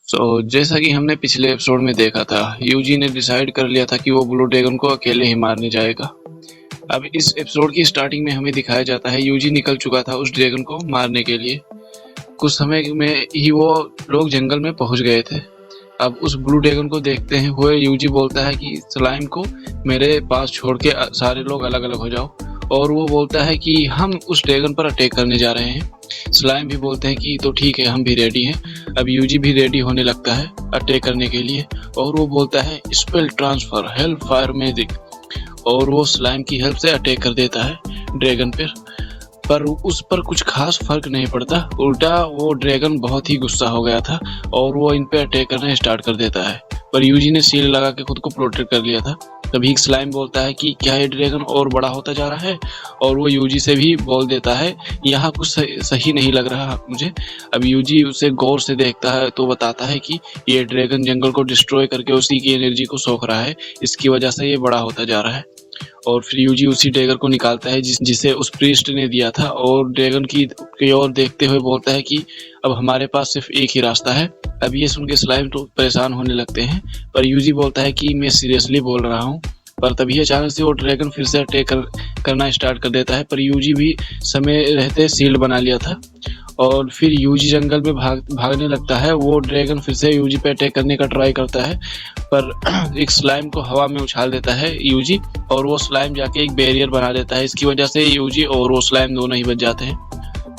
जैसा कि हमने पिछले एपिसोड में देखा था, यूजी ने डिसाइड कर लिया था कि वो ब्लू ड्रैगन को अकेले ही मारने जाएगा। अब इस एपिसोड की स्टार्टिंग में हमें दिखाया जाता है यूजी निकल चुका था उस ड्रैगन को मारने के लिए। कुछ समय में ही वो लोग जंगल में पहुंच गए थे। अब उस ब्लू ड्रैगन को देखते हैं हुए यूजी बोलता है कि स्लाइम को मेरे पास छोड़ के सारे लोग अलग अलग हो जाओ, और वो बोलता है कि हम उस ड्रैगन पर अटैक करने जा रहे हैं। स्लाइम भी बोलते हैं कि तो ठीक है, हम भी रेडी हैं। अब यूजी भी रेडी होने लगता है अटैक करने के लिए, और वो बोलता है spell transfer help fire magic, और वो स्लाइम की हेल्प से अटैक कर देता है ड्रैगन पर उस पर कुछ खास फर्क नहीं पड़ता। उल्टा वो ड्रैगन बहुत ही गुस्सा हो गया था और वो इन पे अटैक करना स्टार्ट कर देता है। पर यूजी ने सील लगा के खुद को प्रोटेक्ट कर लिया था। तभी स्लाइम बोलता है कि क्या ये ड्रैगन और बड़ा होता जा रहा है, और वो यूजी से भी बोल देता है यहाँ कुछ सही नहीं लग रहा मुझे। अब यूजी उसे गौर से देखता है तो बताता है कि ये ड्रैगन जंगल को डिस्ट्रॉय करके उसी की एनर्जी को सोख रहा है, इसकी वजह से ये बड़ा होता जा रहा है। और फिर यूजी उसी ड्रैगन को निकालता है जिसे उस प्रीस्ट ने दिया था, और ड्रैगन की ओर देखते हुए बोलता है कि अब हमारे पास सिर्फ एक ही रास्ता है। अब ये सुन के स्लाइम तो परेशान होने लगते हैं, पर यूजी बोलता है कि मैं सीरियसली बोल रहा हूँ। पर तभी अचानक से वो ड्रैगन फिर से अटैक करना स्टार्ट कर देता है, पर यूजी भी समय रहते शील्ड बना लिया था। और फिर यूजी जंगल में भागने लगता है। वो ड्रैगन फिर से यूजी पे अटैक करने का ट्राई करता है, पर एक स्लाइम को हवा में उछाल देता है यूजी, और वो स्लाइम जाके एक बैरियर बना देता है। इसकी वजह से यूजी और वो स्लाइम दोनों ही बच जाते हैं।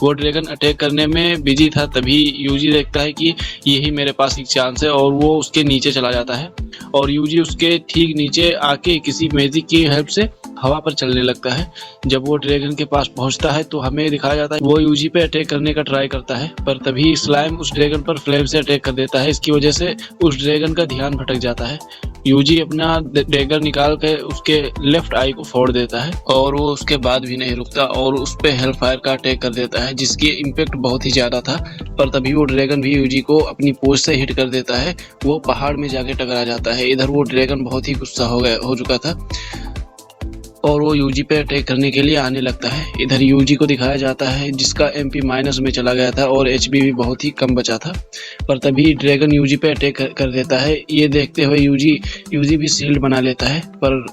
वो ड्रैगन अटैक करने में बिजी था, तभी यूजी देखता है कि यही मेरे पास एक चांस है, और वो उसके नीचे चला जाता है। और यूजी उसके ठीक नीचे आके किसी मैजिक की हेल्प से हवा पर चलने लगता है। जब वो ड्रैगन के पास पहुंचता है तो हमें दिखाया जाता है वो यूजी पे अटैक करने का ट्राई करता है, पर तभी स्लाइम उस ड्रैगन पर फ्लेम से अटैक कर देता है। इसकी वजह से उस ड्रैगन का ध्यान भटक जाता है। यूजी अपना डैगर निकाल के उसके लेफ्ट आई को फोड़ देता है, और वो उसके बाद भी नहीं रुकता और उस पे हेल फायर का अटैक कर देता है, जिसकी इम्पैक्ट बहुत ही ज्यादा था। पर तभी वो ड्रैगन भी यूजी को अपनी पोज से हिट कर देता है। वो पहाड़ में जाके टकरा जाता है। इधर वो ड्रैगन बहुत ही गुस्सा हो चुका था और वो यूजी पे अटैक करने के लिए आने लगता है। इधर यूजी को दिखाया जाता है जिसका एमपी माइनस में चला गया था और एचपी भी बहुत ही कम बचा था। पर तभी ड्रैगन यूजी पे अटैक कर देता है। ये देखते हुए यूजी भी शील्ड बना लेता है, पर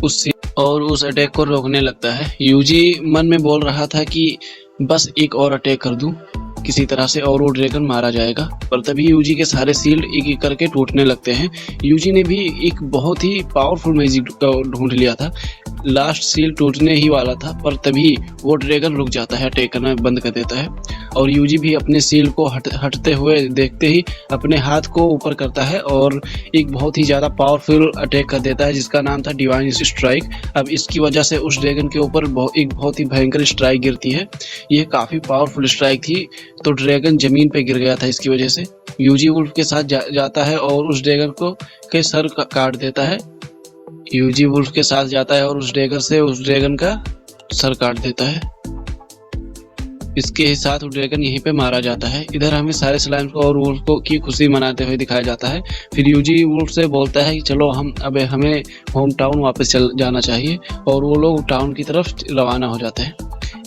उस अटैक को रोकने लगता है। यूजी मन में बोल रहा था कि बस एक और अटैक कर दूं किसी तरह से और वो ड्रैगन मारा जाएगा। पर तभी यूजी के सारे शील्ड एक एक करके टूटने लगते हैं। यूजी ने भी एक बहुत ही पावरफुल मैजिक ढूंढ लिया था। लास्ट सील टूटने ही वाला था, पर तभी वो ड्रैगन रुक जाता है, अटैक करना बंद कर देता है। और यूजी भी अपने सील को हटते हुए देखते ही अपने हाथ को ऊपर करता है और एक बहुत ही ज्यादा पावरफुल अटैक कर देता है जिसका नाम था डिवाइन स्ट्राइक। अब इसकी वजह से उस ड्रैगन के ऊपर एक बहुत ही भयंकर स्ट्राइक गिरती है। यह काफी पावरफुल स्ट्राइक थी, तो ड्रैगन जमीन पे गिर गया था। इसकी वजह से यूजी वुल्फ के साथ जाता है और उस ड्रैगन को के सर काट देता है। यूजी वुल्फ के साथ जाता है और उस ड्रैगन का सर काट देता है। इसके साथ ड्रैगन यहीं पे मारा जाता है। इधर हमें सारे स्लाइम्स को और वुल्फ को की खुशी मनाते हुए दिखाया जाता है। फिर यूजी वुल्फ से बोलता है कि चलो हमें होम टाउन वापस चल जाना चाहिए, और वो लोग टाउन की तरफ रवाना हो जाते हैं।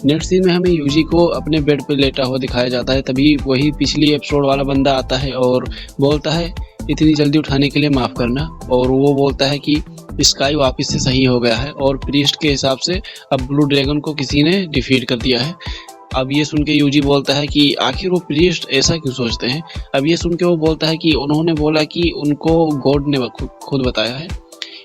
नेक्स्ट सीन में हमें यूजी को अपने बेड पे लेटा हुआ दिखाया जाता है। तभी वही पिछली एपिसोड वाला बंदा आता है और बोलता है इतनी जल्दी उठाने के लिए माफ करना, और वो बोलता है कि स्काई वापस से सही हो गया है और प्रीस्ट के हिसाब से अब ब्लू ड्रैगन को किसी ने डिफीट कर दिया है। अब ये सुन के यूजी बोलता है कि आखिर वो प्रीस्ट ऐसा क्यों सोचते हैं। अब ये सुन के वो बोलता है कि उन्होंने बोला कि उनको गॉड ने खुद बताया है।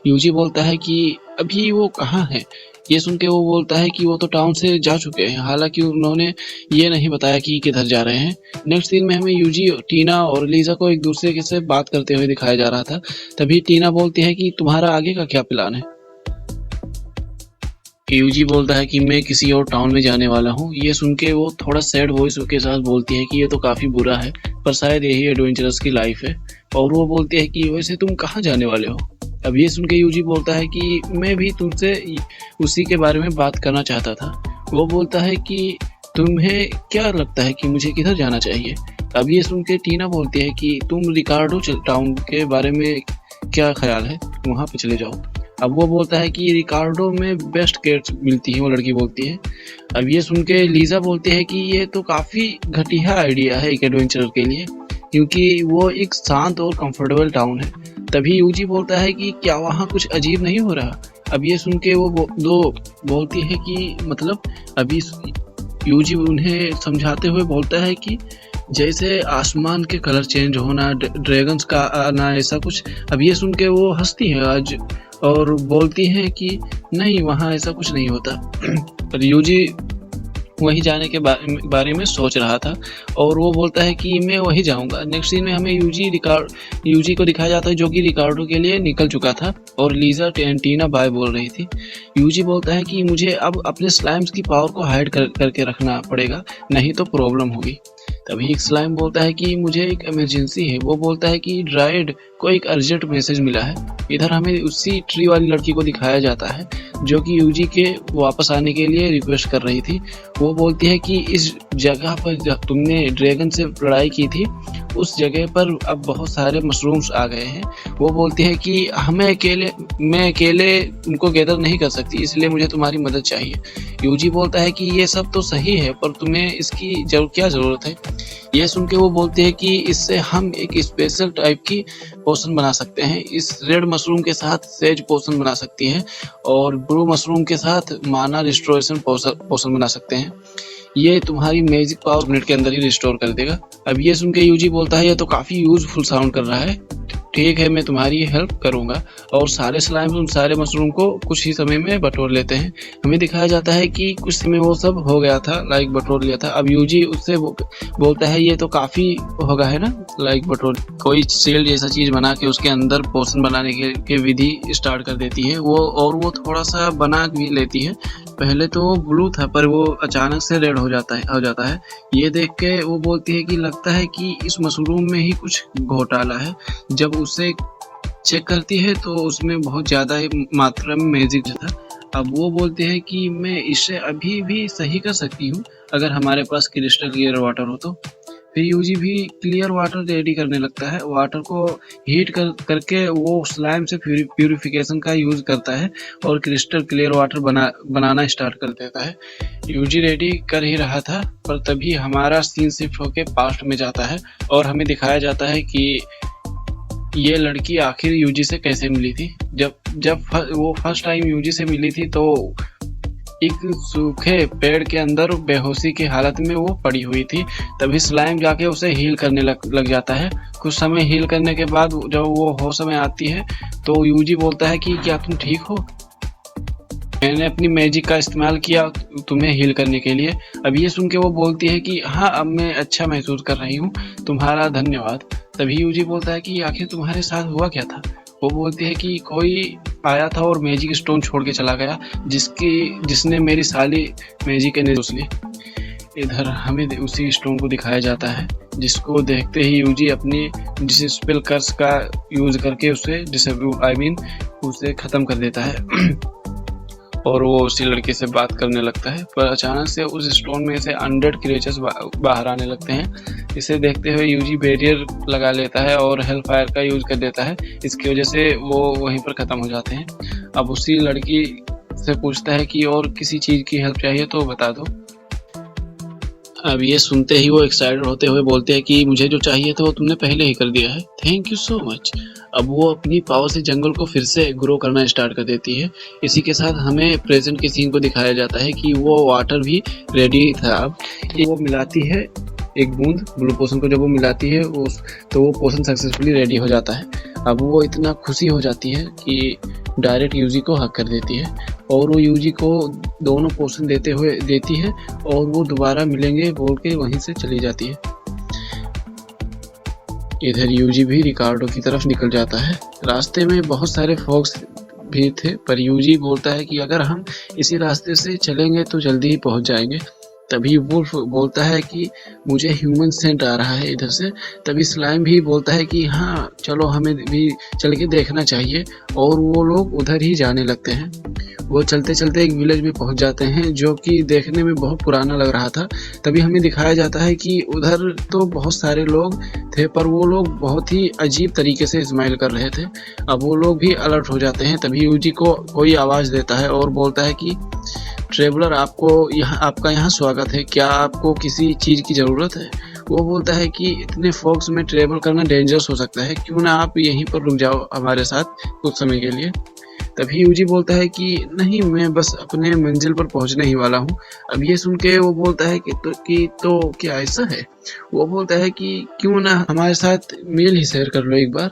यूजी बोलता है कि अभी वो कहाँ है। ये सुन के वो बोलता है कि वो तो टाउन से जा चुके हैं, हालांकि उन्होंने ये नहीं बताया कि किधर जा रहे हैं। नेक्स्ट सीन में हमें यूजी, टीना और लीजा को एक दूसरे के से बात करते हुए दिखाया जा रहा था। तभी टीना बोलती है कि तुम्हारा आगे का क्या प्लान है। यूजी बोलता है कि मैं किसी और टाउन में जाने वाला हूँ। ये सुन के वो थोड़ा सैड वॉइस के साथ बोलती है कि ये तो काफी बुरा है, पर शायद यही एडवेंचरस की लाइफ है। और वो बोलती है कि वैसे तुम कहाँ जाने वाले हो। अब ये सुन के यूजी बोलता है कि मैं भी तुमसे उसी के बारे में बात करना चाहता था। वो बोलता है कि तुम्हें क्या लगता है कि मुझे किधर जाना चाहिए। अब ये सुन के टीना बोलती है कि तुम रिकार्डो टाउन के बारे में क्या ख्याल है, वहाँ पे चले जाओ। अब वो बोलता है कि रिकार्डो में बेस्ट केयर्स मिलती है, वो लड़की बोलती है। अब ये सुन के लीजा बोलती है कि ये तो काफी घटिया आइडिया है एक एडवेंचरर के लिए। क्योंकि वो एक शांत और कंफर्टेबल टाउन है। तभी यूजी बोलता है कि क्या वहाँ कुछ अजीब नहीं हो रहा? अब ये सुन के वो दो बोलती है कि मतलब अभी यूजी उन्हें समझाते हुए बोलता है कि जैसे आसमान के कलर चेंज होना, ड्रैगन्स का आना, ऐसा कुछ। अब ये सुन के वो हंसती है आज और बोलती है कि नहीं, वहाँ ऐसा कुछ नहीं होता। पर यूजी वहीं जाने के बारे में सोच रहा था और वो बोलता है कि मैं वहीं जाऊंगा। नेक्स्ट सीन में हमें यूजी को दिखाया जाता है जो कि रिकार्डो के लिए निकल चुका था और लीजा टीना बाय बोल रही थी। यूजी बोलता है कि मुझे अब अपने स्लाइम्स की पावर को हाइड करके रखना पड़ेगा, नहीं तो प्रॉब्लम होगी। तभी एक स्लाइम बोलता है कि मुझे एक इमरजेंसी है। वो बोलता है कि ड्राइड को एक अर्जेंट मैसेज मिला है। इधर हमें उसी ट्री वाली लड़की को दिखाया जाता है जो कि यूजी के वापस आने के लिए रिक्वेस्ट कर रही थी। वो बोलती है कि इस जगह पर जब तुमने ड्रैगन से लड़ाई की थी उस जगह पर अब बहुत सारे मशरूम्स आ गए हैं। वो बोलती है कि मैं अकेले उनको गैदर नहीं कर सकती, इसलिए मुझे तुम्हारी मदद चाहिए। यूजी बोलता है कि ये सब तो सही है पर तुम्हें इसकी क्या ज़रूरत है? ये सुन के वो बोलती है कि इससे हम एक स्पेशल टाइप की पोशन बना सकते हैं। इस रेड मशरूम के साथ सेज पोशन बना सकती है और ब्लू मशरूम के साथ माना रिस्टोरेशन पोशन बना सकते हैं। ये तुम्हारी मैजिक पावर मिनट के अंदर ही रिस्टोर कर देगा। अब ये सुन के यूजी बोलता है ये तो काफ़ी यूजफुल साउंड कर रहा है, ठीक है मैं तुम्हारी हेल्प करूंगा। और सारे स्लाइम उन सारे मशरूम को कुछ ही समय में बटोर लेते हैं। हमें दिखाया जाता है कि कुछ समय वो सब हो गया था, लाइक बटोर लिया था। अब यूजी उससे बोलता है ये तो काफ़ी होगा है ना, लाइक बटोर कोई सेल जैसा चीज़ बना के उसके अंदर पोषण बनाने के विधि स्टार्ट कर देती है वो, और वो थोड़ा सा बना भी लेती है। पहले तो वो ब्लू था पर वो अचानक से रेड हो जाता है। ये देख के वो बोलती है कि लगता है कि इस मशरूम में ही कुछ घोटाला है। जब उसे चेक करती है तो उसमें बहुत ज़्यादा मात्रा में मैजिक था। अब वो बोलते हैं कि मैं इसे अभी भी सही कर सकती हूँ अगर हमारे पास क्रिस्टल क्लियर वाटर हो तो। फिर यूजी भी क्लियर वाटर रेडी करने लगता है। वाटर को हीट करके वो स्लाइम से प्यूरिफिकेशन का यूज करता है और क्रिस्टल क्लियर वाटर बनाना स्टार्ट कर देता है। यूजी रेडी कर ही रहा था पर तभी हमारा सीन शिफ्ट होके पास्ट में जाता है और हमें दिखाया जाता है कि ये लड़की आखिर यूजी से कैसे मिली थी। जब वो फर्स्ट टाइम यूजी से मिली थी तो एक सूखे पेड़ के अंदर बेहोशी की हालत में वो पड़ी हुई थी। तभी स्लाइम जाके उसे हील करने लग जाता है। कुछ समय हील करने के बाद जब वो होश में आती है तो यूजी बोलता है कि क्या तुम ठीक हो? मैंने अपनी मैजिक का इस्तेमाल किया तुम्हें हील करने के लिए। अब ये सुन के वो बोलती है कि हाँ अब मैं अच्छा महसूस कर रही हूँ, तुम्हारा धन्यवाद। तभी यूजी बोलता है कि आखिर तुम्हारे साथ हुआ क्या था? वो बोलती है कि कोई आया था और मैजिक स्टोन छोड़ के चला गया जिसने मेरी साली मैजिक एनर्जी चूस ली। इधर हमें उसी स्टोन को दिखाया जाता है जिसको देखते ही यूजी अपनी डिस्पेल कर्स का यूज करके उसे खत्म कर देता है और वो उसी लड़के से बात करने लगता है। पर अचानक से उस स्टोन में से 100 क्रिएचर्स बाहर आने लगते हैं। इसे देखते हुए यूजी बैरियर लगा लेता है और हेल फायर का यूज कर देता है। इसकी वजह से वो वहीं पर ख़त्म हो जाते हैं। अब उसी लड़की से पूछता है कि और किसी चीज़ की हेल्प चाहिए तो बता दो। अब ये सुनते ही वो एक्साइटेड होते हुए बोलते हैं कि मुझे जो चाहिए था वो तुमने पहले ही कर दिया है, थैंक यू सो मच। अब वो अपनी पावर से जंगल को फिर से ग्रो करना स्टार्ट कर देती है। इसी के साथ हमें प्रेजेंट के सीन को दिखाया जाता है कि वो वाटर भी रेडी था। अब वो मिलाती है एक बूंद ब्लू पोशन को, जब वो मिलाती है तो वो पोशन सक्सेसफुली रेडी हो जाता है। अब वो इतना खुशी हो जाती है कि डायरेक्ट यूजी को हक कर देती है और वो यूजी को दोनों पोशन देती है और वो दोबारा मिलेंगे बोल के वहीं से चली जाती है। इधर यूजी भी रिकार्डो की तरफ निकल जाता है। रास्ते में बहुत सारे फॉक्स भी थे पर यूजी बोलता है कि अगर हम इसी रास्ते से चलेंगे तो जल्दी ही पहुंच जाएंगे। तभी वुल्फ बोलता है कि मुझे ह्यूमन सेंट आ रहा है इधर से। तभी स्लाइम भी बोलता है कि हाँ चलो हमें भी चल के देखना चाहिए और वो लोग उधर ही जाने लगते हैं। वो चलते चलते एक विलेज में पहुंच जाते हैं जो कि देखने में बहुत पुराना लग रहा था। तभी हमें दिखाया जाता है कि उधर तो बहुत सारे लोग थे पर वो लोग बहुत ही अजीब तरीके से स्माइल कर रहे थे। अब वो लोग भी अलर्ट हो जाते हैं। तभी यूजी को कोई आवाज़ देता है और बोलता है कि ट्रेवलर आपका यहाँ स्वागत है, क्या आपको किसी चीज़ की ज़रूरत है? वो बोलता है कि इतने फॉग्स में ट्रेवल करना डेंजरस हो सकता है, क्यों ना आप यहीं पर रुक जाओ हमारे साथ कुछ समय के लिए। तभी यूजी बोलता है कि नहीं, मैं बस अपने मंजिल पर पहुंचने ही वाला हूँ। अब ये सुन के वो बोलता है कि क्या ऐसा है। वो बोलता है कि क्यों ना हमारे साथ मील ही शेयर कर लो एक बार।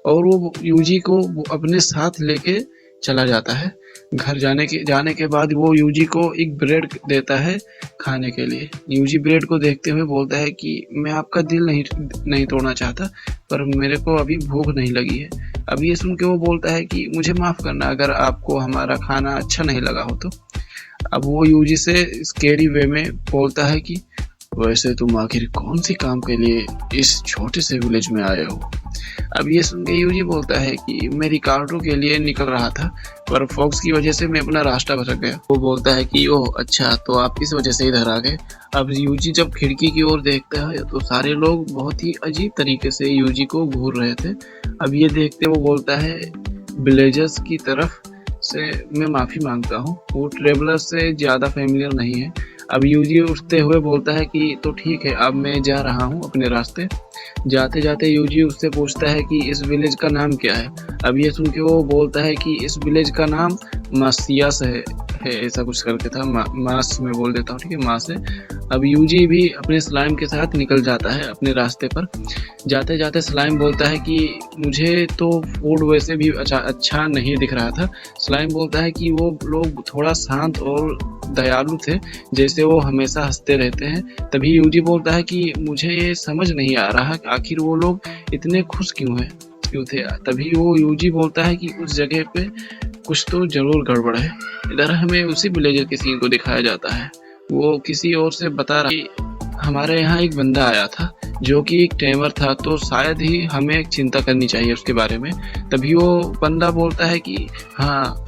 और वो यूजी को अपने साथ लेके चला जाता है। घर जाने के बाद वो यूजी को एक ब्रेड देता है खाने के लिए। यूजी ब्रेड को देखते हुए बोलता है कि मैं आपका दिल नहीं तोड़ना चाहता, पर मेरे को अभी भूख नहीं लगी है। अब ये सुन के वो बोलता है कि मुझे माफ़ करना अगर आपको हमारा खाना अच्छा नहीं लगा हो तो। अब वो यूजी से स्केरी वे में बोलता है कि वैसे तुम आखिर कौन सी काम के लिए इस छोटे से विलेज में आए हो। अब ये सुन के यूजी बोलता है कि मैं रिकार्डो के लिए निकल रहा था, पर फॉक्स की वजह से मैं अपना रास्ता भटक गया। वो बोलता है कि ओह अच्छा, तो आप इस वजह से इधर आ गए। अब यूजी जब खिड़की की ओर देखता है तो सारे लोग बहुत ही अजीब तरीके से यूजी को घूर रहे थे। अब ये देखते वो बोलता है विलेजर्स की तरफ से मैं माफ़ी मांगता हूँ, वो ट्रेवलर से ज़्यादा फेमिलियर नहीं है। अब यूजी उठते हुए बोलता है कि तो ठीक है, अब मैं जा रहा हूँ अपने रास्ते। जाते जाते यूजी उससे पूछता है कि इस विलेज का नाम क्या है। अब ये सुन के वो बोलता है कि इस विलेज का नाम मासियास है ऐसा कुछ करके था। मास में बोल देता हूँ, ठीक है, मास है। अब यूजी भी अपने स्लाइम के साथ निकल जाता है अपने रास्ते पर। जाते जाते स्लाइम बोलता है कि मुझे तो फूड वैसे भी अच्छा नहीं दिख रहा था। स्लाइम बोलता है कि वो लोग थोड़ा शांत और दयालु थे, जैसे वो हमेशा हंसते रहते हैं। तभी यूजी बोलता है कि मुझे ये समझ नहीं आ रहा आखिर वो लोग इतने खुश क्यों थे। तभी वो यूजी बोलता है कि उस जगह पे कुछ तो जरूर गड़बड़ है। इधर हमें उसी विलेजर के सीन को दिखाया जाता है। वो किसी और से बता रहा कि हमारे यहाँ एक बंदा आया था जो कि एक टेमर था, तो शायद ही हमें चिंता करनी चाहिए उसके बारे में। तभी वो बंदा बोलता है कि हाँ,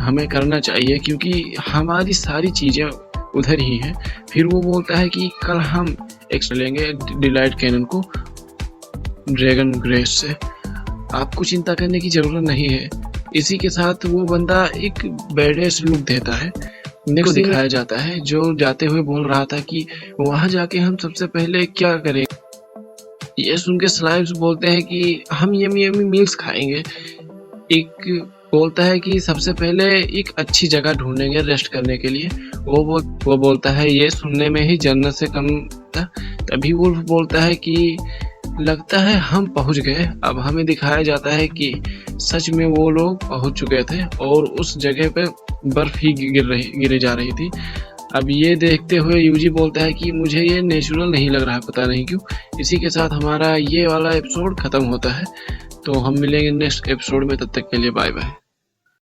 हमें करना चाहिए क्योंकि हमारी सारी चीज़ें उधर ही हैं। फिर वो बोलता है कि कल हम एक्स्ट्रा लेंगे डिलाइट कैनन को ड्रैगन ग्रेस से, आपको चिंता करने की ज़रूरत नहीं है। इसी के साथ वो बंदा एक बैडेस लुक देता है, को दिखाया जाता है, जो जाते हुए बोल रहा था कि वहाँ जाके हम सबसे पहले क्या करें। ये सुन के स्लाइव्स बोलते हैं कि हम यमी मील्स खाएंगे। एक बोलता है कि सबसे पहले एक अच्छी जगह ढूंढेंगे रेस्ट करने के लिए। वो बोलता है ये सुनने में ही जन्नत से कम था। तभी वुल्फ बोलता है कि लगता है हम पहुंच गए। अब हमें दिखाया जाता है कि सच में वो लोग पहुंच चुके थे और उस जगह पे बर्फ ही गिरे जा रही थी। अब ये देखते हुए यूजी बोलता है कि मुझे ये नेचुरल नहीं लग रहा, पता नहीं क्यों। इसी के साथ हमारा ये वाला एपिसोड खत्म होता है। तो हम मिलेंगे नेक्स्ट एपिसोड में, तब तक के लिए बाय बाय।